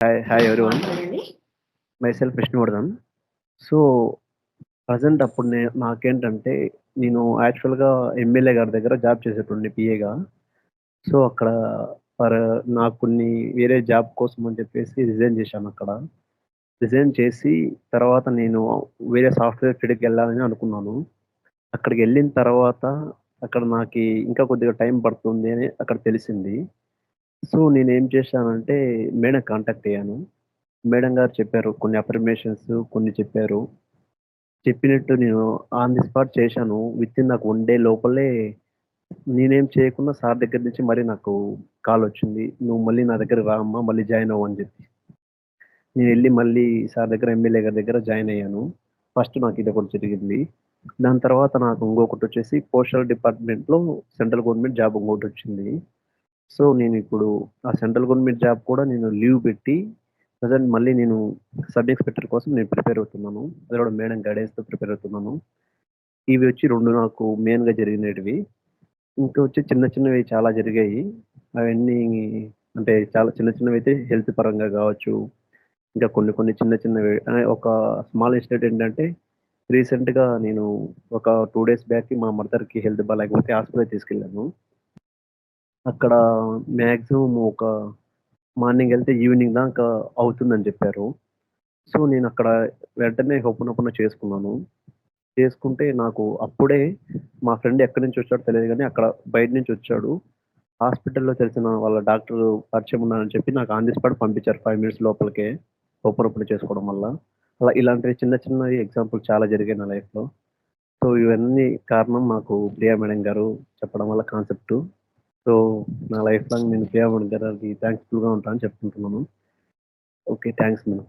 Hi everyone. మాట్లాడండి. Myself Vishnuvardhan. So, present అప్పుడు నాకేంటంటే, నేను యాక్చువల్‌గా ఎమ్మెల్యే గారి దగ్గర జాబ్ చేసేటోడిని పీఏగా. సో, అక్కడ ఫర్ నాకు కొన్ని వేరే జాబ్ కోసం అని చెప్పేసి రిజైన్ చేశానక్కడ. రిజైన్ చేసి తర్వాత నేను వేరే సాఫ్ట్‌వేర్ ఫీల్డ్‌కెళ్ళాలని అనుకున్నాను. అక్కడికెళ్ళిన తర్వాత అక్కడ నాకి ఇంకా కొద్దిగా టైం పడుతుంది అని అక్కడ తెలిసింది. సో, నేనేం చేశానంటే మేడంకి కాంటాక్ట్ అయ్యాను. మేడం గారు చెప్పారు. కొన్ని అఫర్మేషన్స్ కొన్ని చెప్పారు. చెప్పినట్టు నేను ఆన్ ది స్పాట్ చేశాను. వితిన్ నాకు 1 డే లోపలే నేనేం చేయకున్నా సార్ దగ్గర నుంచి మరీ నాకు కాలొచ్చింది. "నువ్వు మళ్ళీ నా దగ్గరకి రా అమ్మా! మళ్ళీ జాయిన్ అవ్వు" అని చెప్పి. నేనెళ్ళి మళ్ళీ సార్ దగ్గర ఎమ్మెల్యే గారి దగ్గర జాయిన్ అయ్యాను. ఫస్ట్ నాకు ఇదొకటి జరిగింది. దాని తర్వాత నాకు ఇంకొకటొచ్చేసి పోస్టల్ డిపార్ట్‌మెంట్‌లో సెంట్రల్ గవర్నమెంట్ జాబ్ ఇంకోటొచ్చింది. సో, నేనిప్పుడు ఆ సెంట్రల్ గవర్నమెంట్ జాబ్ కూడా నేను లీవ్ పెట్టి ప్రెజెంట్ మళ్ళీ నేను సబ్ ఇన్స్‌పెక్టర్ కోసం నేను ప్రిపేర్ అవుతున్నాను. అది కూడా మేడం గైడెన్స్‌తో ప్రిపేర్ అవుతున్నాను. ఇవి వచ్చి 2 నాకు మెయిన్‌గా జరిగినేటివి. ఇంకా వచ్చి చిన్న చిన్నవి చాలా జరిగాయి. అవన్నీ అంటే చాలా చిన్న చిన్నవైతే హెల్త్ పరంగా గావచ్చు. ఇంకా కొన్ని కొన్ని చిన్న చిన్నవి ఒక స్మాల్ ఇన్సిడెంట్ ఏంటంటే రీసెంట్‌గా నేను ఒక 2 డేస్ బ్యాక్ మా మదర్‌కి హెల్త్ బాలేకపోతే హాస్పిటల్‌కి తీసుకెళ్ళాను. అక్కడ మాక్సిమం ఒక మార్నింగ్ ఎళ్తే ఈవినింగ్ దాకా అవుతుందని చెప్పారు. సో, నేనక్కడ వెంటనే ఓపెన్ చేసుకున్నాను. చేసుకుంటే నాకు అప్పుడే మా ఫ్రెండ్ ఎక్కడి నుంచొచ్చాడో తెలీదు గానీ, అక్కడ బయట నుంచొచ్చాడు. హాస్పిటల్‌లో తెలిసిన వాళ్ళ డాక్టరు పరిచయం ఉన్నారని చెప్పి నాకు ఆన్ ది స్పాట్ పంపించారు 5 మినిట్స్ లోపలికే. ఓపెన్ చేసుకోవడం వల్ల. అలా ఇలాంటివి చిన్న చిన్నవి ఎగ్జాంపుల్ చాలా జరిగాయి నా లైఫ్‌లో. సో, ఇవన్నీ కారణం నాకు ప్రియా మేడం గారు చెప్పడం వల్ల కాన్సెప్టు. సో, నా లైఫ్ లాంగ్ నేను ప్రియా మేడం గారికి థాంక్స్‌ఫుల్‌గా ఉంటానని చెప్పుకుంటున్నాను. ఓకే. Thanks madam.